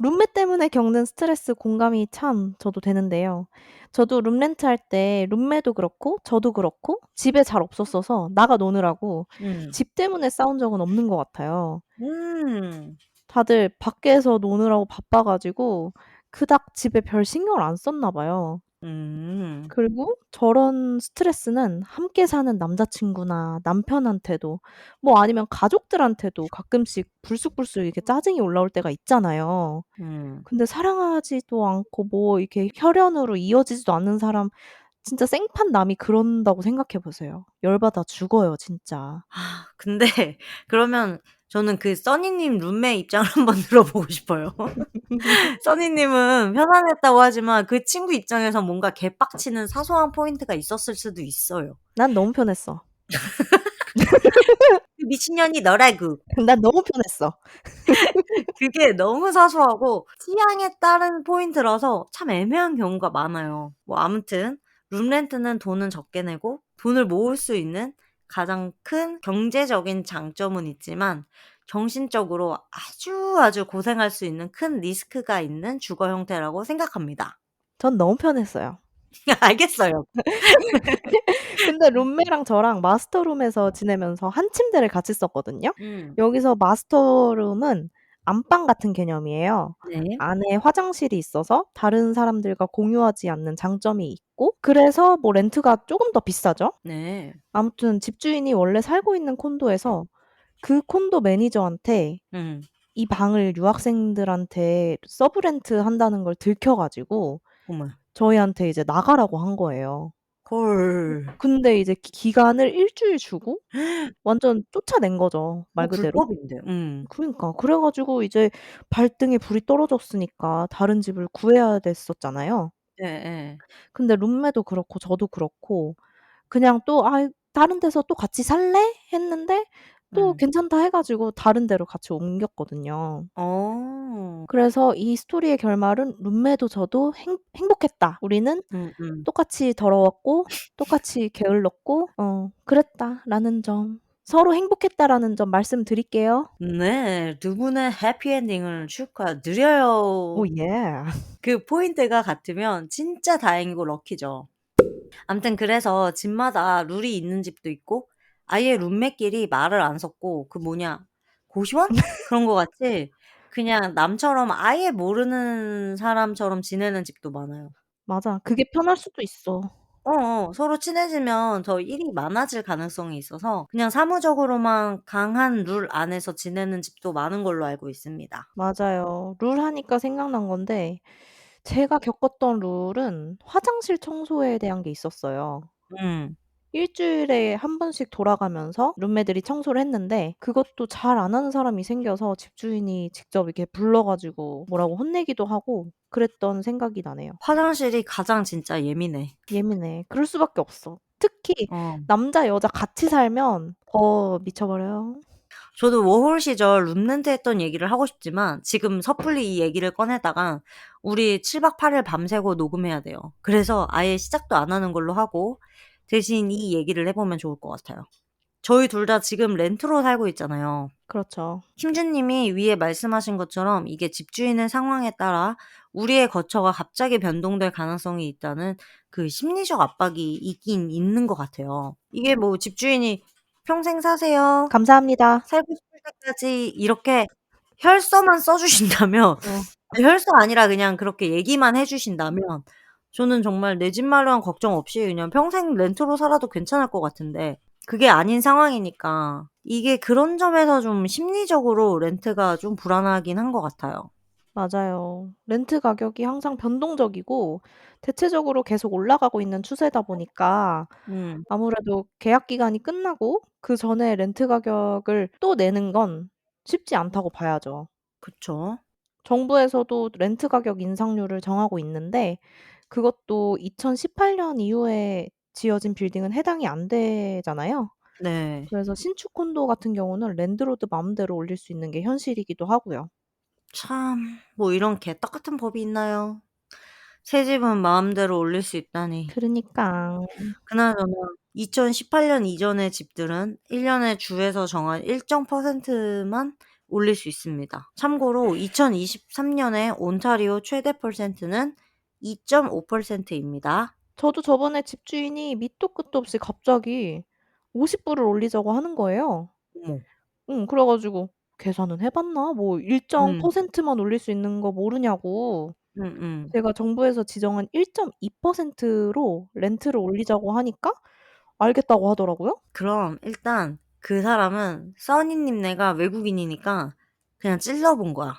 룸메 때문에 겪는 스트레스 공감이 참 저도 되는데요. 저도 룸 렌트할 때 룸메도 그렇고 저도 그렇고 집에 잘 없었어서 나가 노느라고
음.
집 때문에 싸운 적은 없는 것 같아요.
음.
다들 밖에서 노느라고 바빠 가지고 그닥 집에 별 신경을 안 썼나 봐요.
음.
그리고 저런 스트레스는 함께 사는 남자친구나 남편한테도 뭐 아니면 가족들한테도 가끔씩 불쑥불쑥 이렇게 짜증이 올라올 때가 있잖아요.
음.
근데 사랑하지도 않고 뭐 이렇게 혈연으로 이어지지도 않는 사람 진짜 생판 남이 그런다고 생각해 보세요. 열받아 죽어요 진짜.
근데 그러면 저는 그 써니님 룸메 입장을 한번 들어보고 싶어요. 써니님은 편안했다고 하지만 그 친구 입장에선 뭔가 개빡치는 사소한 포인트가 있었을 수도 있어요.
난 너무 편했어.
"그 미친년이 너라고."
난 너무 편했어.
그게 너무 사소하고 취향에 따른 포인트라서 참 애매한 경우가 많아요. 뭐 아무튼 룸 렌트는 돈은 적게 내고 돈을 모을 수 있는 가장 큰 경제적인 장점은 있지만 정신적으로 아주 고생할 수 있는 큰 리스크가 있는 주거 형태라고 생각합니다.
전 너무 편했어요.
알겠어요.
근데 룸메랑 저랑 마스터룸에서 지내면서 한 침대를 같이 썼거든요.
음.
여기서 마스터룸은 안방 같은 개념이에요.
네.
안에 화장실이 있어서 다른 사람들과 공유하지 않는 장점이 있고 그래서 뭐 렌트가 쪼금 더 비싸죠.
네.
아무튼 집주인이 원래 살고 있는 콘도에서 그 콘도 매니저한테
음.
이 방을 유학생들한테 서브 렌트한다는 걸 들켜 가지고
어머.
저희한테 이제 나가라고 한 거예요.
헐.
근데 이제 기간을 1 주일 주고 완전 쫓아낸 거죠, 말 그대로.
불법인데. 음.
그러니까. 그래 가지고 이제 발등에 불이 떨어졌으니까 다른 집을 구해야 됐었잖아요.
예예.
근데 룸메도 그렇고 저도 그렇고 그냥 또 '아이 다른 데서 또 같이 살래?' 했는데 또
음.
괜찮다 해 가지고 다른 데로 같이 옮겼거든요.
어.
그래서 이 스토리의 결말은 룸메도 저도 행복했다. 우리는
음음.
똑같이 더러웠고 똑같이 게을렀고 그랬다.'라는 점. 서로 행복했다라는 점 말씀드릴게요.
네. 두 분의 해피엔딩을
오
축하드려요.
예.
그 포인트가 같으면 진짜 다행이고 럭키죠. 암튼 그래서 집마다 룰이 있는 집도 있고 아예 룸메끼리 말을 안 섞고 그 뭐냐 고시원? 그런 거 같이 그냥 남처럼 아예 모르는 사람처럼 지내는 집도 많아요.
맞아. 그게 편할 수도 있어.
서로 친해지면 더 일이 많아질 가능성이 있어서 그냥 사무적으로만 강한 룰 안에서 지내는 집도 많은 걸로 알고 있습니다.
맞아요. 룰 하니까 생각난 건데 제가 겪었던 룰은 화장실 청소에 대한 게 있었어요.
음.
일 주일에 한 번씩 돌아가면서 룸메들이 청소를 했는데 그것도 잘 안 하는 사람이 생겨서 집주인이 직접 이렇게 불러 가지고 뭐라고 혼내기도 하고 그랬던 생각이 나네요.
화장실이 가장 진짜 예민해.
예민해. 그럴 수밖에 없어. 특히
어.
남자 여자 같이 살면 더 미쳐버려요.
저도 워홀 시절 룸렌트 했던 얘기를 하고 싶지만 지금 섣불리 이 얘기를 꺼내다가 우리 7박 8일 밤새고 녹음해야 돼요. 그래서 아예 시작도 안 하는 걸로 하고 대신 이 얘기를 해 보면 좋을 것 같아요. 저희 둘 다 지금 렌트로 살고 있잖아요.
그렇죠.
김준 님이 위에 말씀하신 것처럼 이게 집주인의 상황에 따라 우리의 거처가 갑자기 변동될 가능성이 있다는 그 심리적 압박이 있긴 있는 것 같아요. 이게 뭐 집주인이 "평생 사세요.
감사합니다.
살고 싶을 때까지." 이렇게 혈서만 써 주신다면
어.
혈서가 아니라 그냥 그렇게 얘기만 해 주신다면 저는 정말 내 집 마련 걱정 없이 그냥 평생 렌트로 살아도 괜찮을 것 같은데 그게 아닌 상황이니까 이게 그런 점에서 좀 심리적으로 렌트가 좀 불안하긴 한 것 같아요.
맞아요. 렌트 가격이 항상 변동적이고 대체적으로 계속 올라가고 있는 추세다 보니까
음.
아무래도 계약 기간이 끝나고 그전에 렌트 가격을 또 내는 건 쉽지 않다고 봐야죠.
그쵸.
정부에서도 렌트 가격 인상률을 정하고 있는데 그것도 2018년 이후에 지어진 빌딩은 해당이 안 되잖아요.
네.
그래서 신축 콘도 같은 경우는 랜드로드 마음대로 올릴 수 있는 게 현실이기도 하고요.
참 뭐 이런 개떡 같은 법이 있나요? 새 집은 마음대로 올릴 수 있다니.
그러니까.
그나저나 2018년 이전의 집들은 1 년에 주에서 정한 일정 퍼센트만 올릴 수 있습니다. 참고로 2023 년에 온타리오 최대 퍼센트는 2.5% 입니다.
저도 저번에 집주인이 밑도 끝도 없이 갑자기 50 불을 올리자고 하는 거예요.
어머.
그래 가지고 계산은 해 봤나? 뭐 일정
음.
퍼센트만 올릴 수 있는 거 모르냐고
음음.
제가 정부에서 지정한 1.2%로 렌트를 올리자고 하니까 알겠다고 하더라고요.
그럼 일단 그 사람은 써니 님네가 외국인이니까 그냥 찔러 본 거야.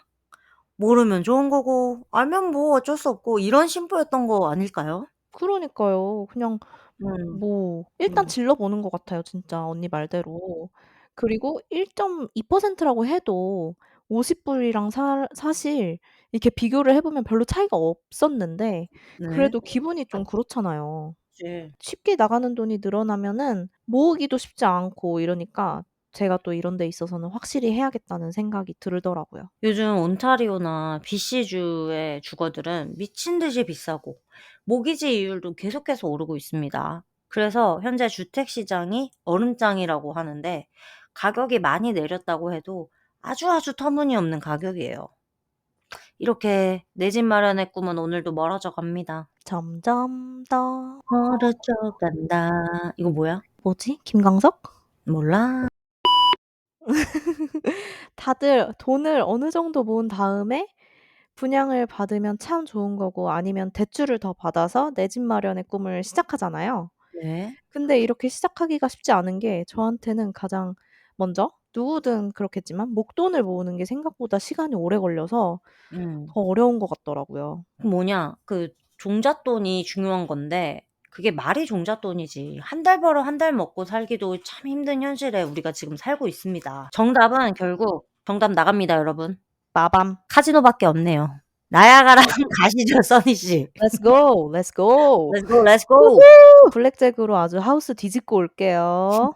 모르면 좋은 거고 알면 뭐 어쩔 수 없고 이런 심보였던 거 아닐까요?
그러니까요. 그냥
음.
뭐 일단
음.
질러 보는 것 같아요 진짜 언니 말대로. 그리고 1.2% 라고 해도 50 불이랑 사실 이렇게 비교를 해 보면 별로 차이가 없었는데
네.
그래도 기분이 좀 그렇잖아요.
그치.
쉽게 나가는 돈이 늘어나면은 모으기도 쉽지 않고 이러니까 제가 또 이런 데 있어서는 확실히 해야겠다는 생각이 들더라고요.
요즘 온타리오나 BC주의 주거들은 미친 듯이 비싸고 모기지 이율도 계속해서 오르고 있습니다. 그래서 현재 주택 시장이 얼음장이라고 하는데 가격이 많이 내렸다고 해도 아주 터무니없는 가격이에요. 이렇게 내 집 마련의 꿈은 오늘도 멀어져 갑니다.
점점 더
멀어져 간다. 이거 뭐야?
뭐지? 김광석?
몰라.
다들 돈을 어느 정도 모은 다음에 분양을 받으면 참 좋은 거고 아니면 대출을 더 받아서 내 집 마련의 꿈을 시작하잖아요.
네.
근데 이렇게 시작하기가 쉽지 않은 게 저한테는 가장 먼저 누구든 그렇겠지만 목돈을 모으는 게 생각보다 시간이 오래 걸려서
음.
더 어려운 것 같더라고요.
그 뭐냐 그 종잣돈이 중요한 건데 그게 말이 종잣돈이지 한 달 벌어 한 달 먹고 살기도 참 힘든 현실에 우리가 지금 살고 있습니다. 정답은 결국 정답 나갑니다 여러분.
빠밤.
카지노밖에 없네요. 나야가라 가시죠 써니 씨.
Let's go. Let's go.
Let's go, let's go.
우후. 블랙잭으로 아주 하우스 뒤집고 올게요.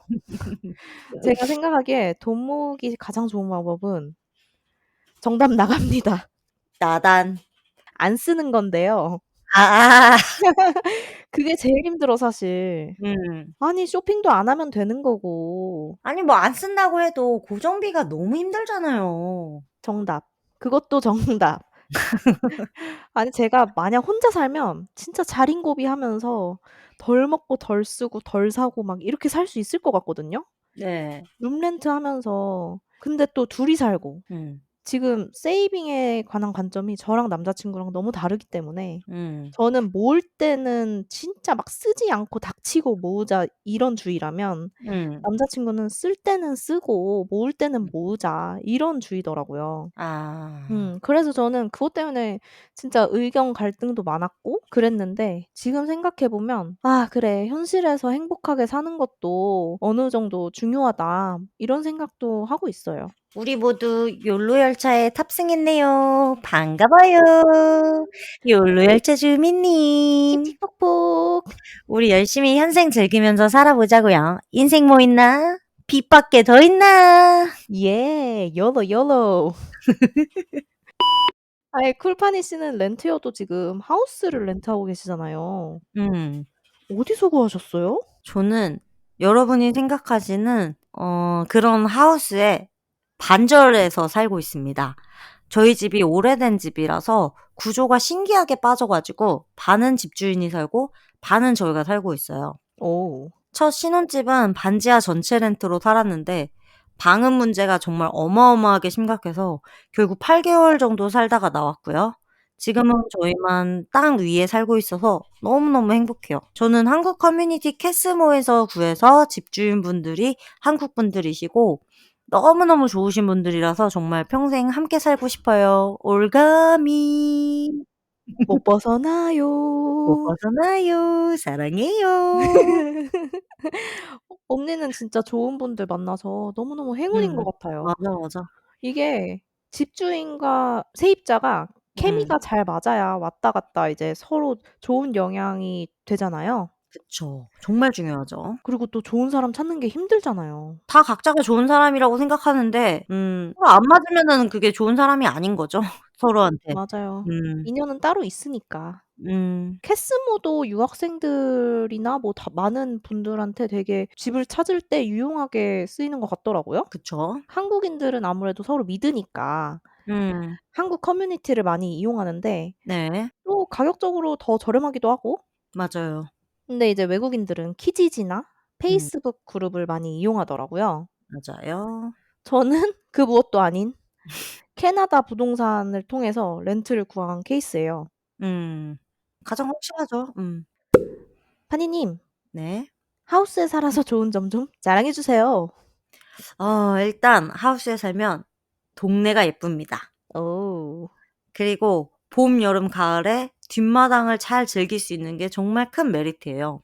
제가 생각하기에 돈 모으기 가장 좋은 방법은 정답 나갑니다.
나단.
안 쓰는 건데요.
아아.
그게 제일 힘들어 사실.
음.
아니 쇼핑도 안 하면 되는 거고.
아니 뭐 안 쓴다고 해도 고정비가 너무 힘들잖아요.
정답. 그것도 정답. 아니 제가 만약 혼자 살면 진짜 자린고비하면서 덜 먹고 덜 쓰고 덜 사고 막 이렇게 살 수 있을 것 같거든요.
네.
룸렌트하면서. 근데 또 둘이 살고
음.
지금 세이빙에 관한 관점이 저랑 남자 친구랑 너무 다르기 때문에
음.
저는 모을 때는 진짜 막 쓰지 않고 닥치고 모으자 이런 주의라면
음.
남자 친구는 쓸 때는 쓰고 모을 때는 모으자 이런 주의더라고요.
아.
그래서 저는 그것 때문에 진짜 의견 갈등도 많았고 그랬는데 지금 생각해 보면 '아 그래. 현실에서 행복하게 사는 것도 어느 정도 중요하다.' 이런 생각도 하고 있어요.
우리 모두 욜로 열차에 탑승했네요. 반가워요. 욜로 열차 주민님.
칙칙폭폭.
우리 열심히 현생 즐기면서 살아보자고요. 인생 뭐 있나? 빚밖에 더 있나?
예. YOLO YOLO. 아이 쿨파니 씨는 렌트여도 지금 하우스를 렌트하고 계시잖아요.
음.
어디서 구하셨어요?
저는 여러분이 생각하시는 그런 하우스에 반절해서 살고 있습니다. 저희 집이 오래된 집이라서 구조가 신기하게 빠져 가지고 반은 집주인이 살고 반은 저희가 살고 있어요.
오.
첫 신혼집은 반지하 전체 렌트로 살았는데 방음 문제가 정말 어마어마하게 심각해서 결국 8 개월 정도 살다가 나왔고요. 지금은 저희만 땅 위에 살고 있어서 너무너무 행복해요. 저는 한국 커뮤니티 캐스모에서 구해서 집주인분들이 한국 분들이시고 너무너무 좋으신 분들이라서 정말 평생 함께 살고 싶어요. 올가미.
못
못
벗어나요.
벗어나요. 사랑해요.
언니는 진짜 좋은 분들 만나서 너무너무 행운인 것 같아요.
맞아, 맞아.
이게 집주인과 세입자가
음.
케미가 잘 맞아야 왔다 갔다 이제 서로 좋은 영향이 되잖아요.
그쵸. 정말 중요하죠.
그리고 또 좋은 사람 찾는 게 힘들잖아요.
다 각자가 좋은 사람이라고 생각하는데 서로 안 맞으면은 그게 좋은 사람이 아닌 거죠, 서로한테.
맞아요.
음.
인연은 따로 있으니까.
음.
캐스모도 유학생들이나 뭐 다 많은 분들한테 되게 집을 찾을 때 유용하게 쓰이는 것 같더라고요.
그쵸.
한국인들은 아무래도 서로 믿으니까
음.
한국 커뮤니티를 많이 이용하는데
네.
또 가격적으로 더 저렴하기도 하고
맞아요.
근데 이제 외국인들은 키지지나
음.
페이스북 그룹을 많이 이용하더라고요.
맞아요.
저는 그 무엇도 아닌 캐나다 부동산을 통해서 렌트를 구한 케이스예요.
음. 가장 확실하죠.
파니님,
네.
하우스에 살아서 좋은 점 좀 자랑해 주세요.
일단 하우스에 살면 동네가 예쁩니다.
오.
그리고 봄, 여름, 가을에 뒷마당을 잘 즐길 수 있는 게 정말 큰 메리트예요.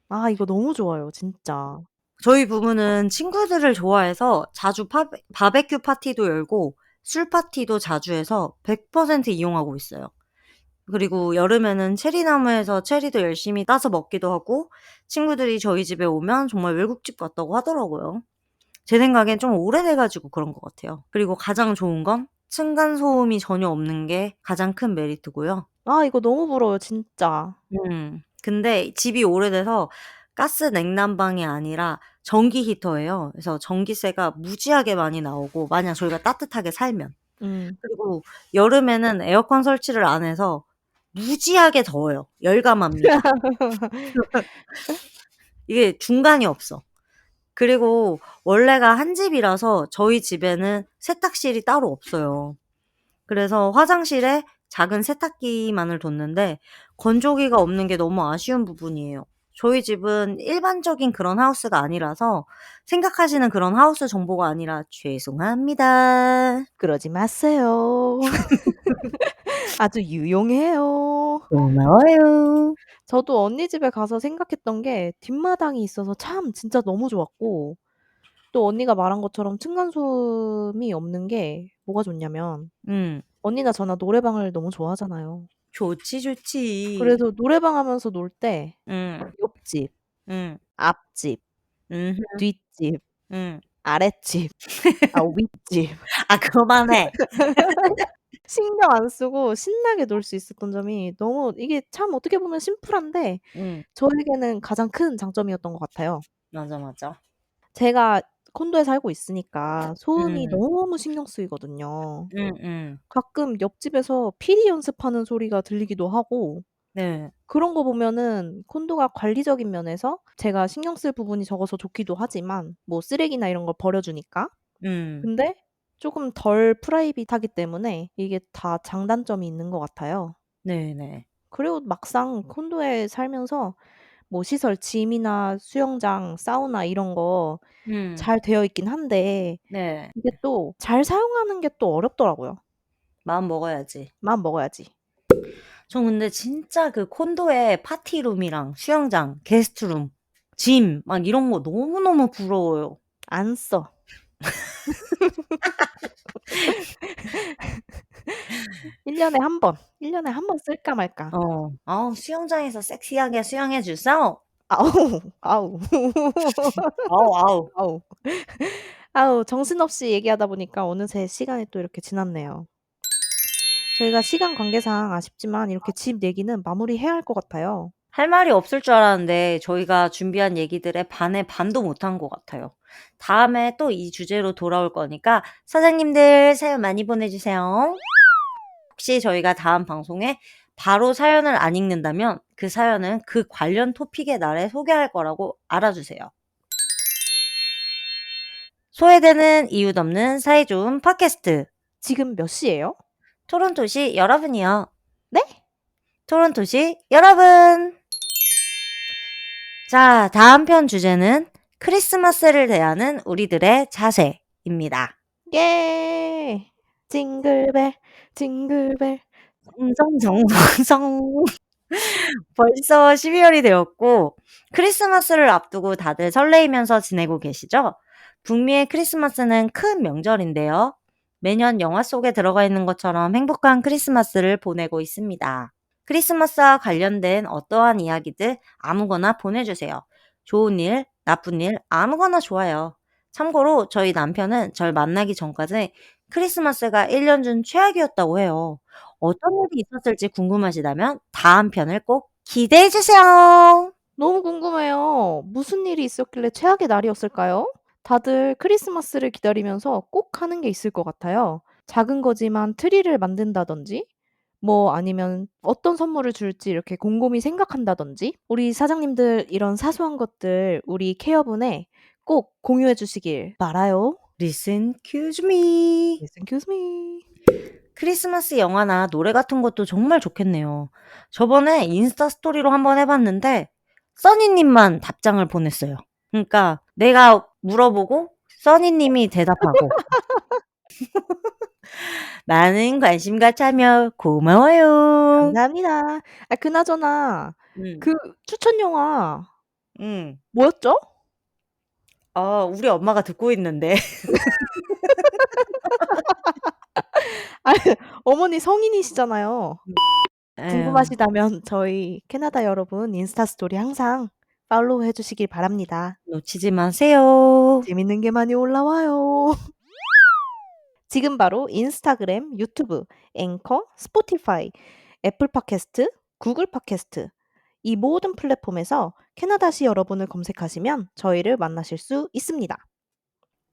아 이거 너무 좋아요 진짜.
저희 부부는 친구들을 좋아해서 자주 바베큐 파티도 열고 술 파티도 자주 해서 100% 이용하고 있어요. 그리고 여름에는 체리나무에서 체리도 열심히 따서 먹기도 하고 친구들이 저희 집에 오면 정말 외국집 같다고 하더라고요. 제 생각엔 좀 오래돼 가지고 그런 것 같아요. 그리고 가장 좋은 건 층간소음이 전혀 없는 게 가장 큰 메리트고요.
아 이거 너무 부러워요 진짜.
근데 집이 오래돼서 가스 냉난방이 아니라 전기 히터예요. 그래서 전기세가 무지하게 많이 나오고 만약 저희가 따뜻하게 살면.
음.
그리고 여름에는 에어컨 설치를 안 해서 무지하게 더워요. 열감합니다. 이게 중간이 없어. 그리고 원래가 한 집이라서 저희 집에는 세탁실이 따로 없어요. 그래서 화장실에 작은 세탁기만을 뒀는데 건조기가 없는 게 너무 아쉬운 부분이에요. 저희 집은 일반적인 그런 하우스가 아니라서 생각하시는 그런 하우스 정보가 아니라 죄송합니다.
그러지 마세요. 아주 유용해요.
고마워요.
저도 언니 집에 가서 생각했던 게 뒷마당이 있어서 참 진짜 너무 좋았고 또 언니가 말한 것처럼 층간소음이 없는 게 뭐가 좋냐면
음.
언니나 저나 노래방을 너무 좋아하잖아요.
좋지, 좋지.
그래서 노래방 하면서 놀 때
음.
옆집,
음.
앞집,
음음.
뒷집,
음.
아랫집, 윗집
아 그만해.
신경 안 쓰고 신나게 놀 수 있었던 점이 너무 이게 참 어떻게 보면 심플한데
음.
저에게는 가장 큰 장점이었던 것 같아요.
맞아, 맞아.
제가 콘도에 살고 있으니까 소음이
음.
너무 신경 쓰이거든요.
음음.
가끔 옆집에서 피리 연습하는 소리가 들리기도 하고
네.
그런 거 보면은 콘도가 관리적인 면에서 제가 신경 쓸 부분이 적어서 좋기도 하지만 뭐 쓰레기나 이런 걸 버려 주니까.
음.
근데 쪼금 덜 프라이빗하기 때문에 이게 다 장단점이 있는 것 같아요.
네네.
그리고 막상 콘도에 살면서 뭐 시설 짐이나 수영장, 사우나 이런 거
음.
잘 되어 있긴 한데
네.
이게 또 잘 사용하는 게 또 어렵더라고요.
마음 먹어야지.
마음 먹어야지.
저 근데 진짜 그 콘도에 파티룸이랑 수영장, 게스트룸, 짐 막 이런 거 너무너무 부러워요.
안 써. 1 년에 한 번, 1 년에 한 번 쓸까 말까.
"아우 수영장에서 섹시하게 수영해 주소."
아우, 아우.
아우, 아우.
아우. 아우 정신없이 얘기하다 보니까 어느새 시간이 또 이렇게 지났네요. 저희가 시간 관계상 아쉽지만 이렇게 집 얘기는 마무리해야 할 것 같아요.
할 말이 없을 줄 알았는데 저희가 준비한 얘기들의 반의 반도 못한 것 같아요. 다음에 또 이 주제로 돌아올 거니까 사장님들 사연 많이 보내주세요. 혹시 저희가 다음 방송에 바로 사연을 안 읽는다면 그 사연은 그 관련 토픽의 날에 소개할 거라고 알아주세요. 소외되는 이유도 없는 사이좋은 팟캐스트.
지금 몇 시예요?
토론토시 여러분이요.
네?
토론토시 여러분. 자, 다음 편 주제는 크리스마스를 대하는 우리들의 자세입니다.
예. 징글벨 징글벨.
정성정성. 벌써 12월이 되었고 크리스마스를 앞두고 다들 설레이면서 지내고 계시죠? 북미의 크리스마스는 큰 명절인데요. 매년 영화 속에 들어가 있는 것처럼 행복한 크리스마스를 보내고 있습니다. 크리스마스와 관련된 어떠한 이야기들 아무거나 보내주세요. 좋은 일, 나쁜 일 아무거나 좋아요. 참고로 저희 남편은 절 만나기 전까지 크리스마스가 1년 중 최악이었다고 해요. 어떤 일이 있었을지 궁금하시다면 다음 편을 꼭 기대해 주세요.
너무 궁금해요. 무슨 일이 있었길래 최악의 날이었을까요? 다들 크리스마스를 기다리면서 꼭 하는 게 있을 것 같아요. 작은 거지만 트리를 만든다든지, 뭐 아니면 어떤 선물을 줄지 이렇게 곰곰이 생각한다든지, 우리 사장님들 이런 사소한 것들 우리 케어분에 꼭 공유해 주시길 바라요.
Listen, excuse me.
Listen, excuse me.
크리스마스 영화나 노래 같은 것도 정말 좋겠네요. 저번에 인스타 스토리로 한번 해봤는데 써니님만 답장을 보냈어요. 그러니까 내가 물어보고 써니님이 대답하고 많은 관심과 참여 고마워요.
감사합니다. 아 그나저나
음,
그 추천 영화
음.
뭐였죠?
우리 엄마가 듣고 있는데.
아 어머니 성인이시잖아요.
에휴,
궁금하시다면 저희 캐나다 여러분 인스타 스토리 항상 팔로우 해 주시길 바랍니다.
놓치지 마세요.
재밌는 게 많이 올라와요. 지금 바로 인스타그램, 유튜브, 앵커, 스포티파이, 애플 팟캐스트, 구글 팟캐스트 이 모든 플랫폼에서 캐나다시 여러분을 검색하시면 저희를 만나실 수 있습니다.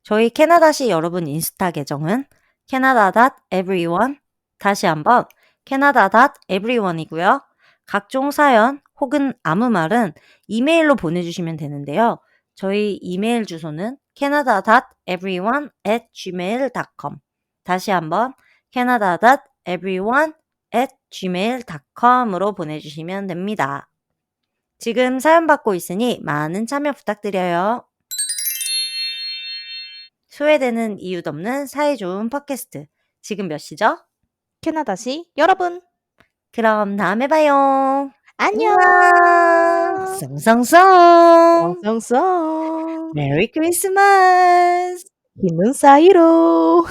저희 캐나다시 여러분 인스타 계정은 canada.everyone 다시 한번 canada.everyone이고요. 각종 사연 혹은 아무 말은 이메일로 보내주시면 되는데요. 저희 이메일 주소는 canada.everyone@gmail.com 다시 한번 canada.everyone@gmail.com으로 보내주시면 됩니다. 지금 사연 받고 있으니 많은 참여 부탁드려요. 소외되는 이유도 없는 사이좋은 팟캐스트. 지금 몇 시죠?
캐나다시 여러분
그럼 다음에 봐요.
안녕.
안녕. 썽썽썽.
썽썽썽.
메리 크리스마스.
힘은 사이로.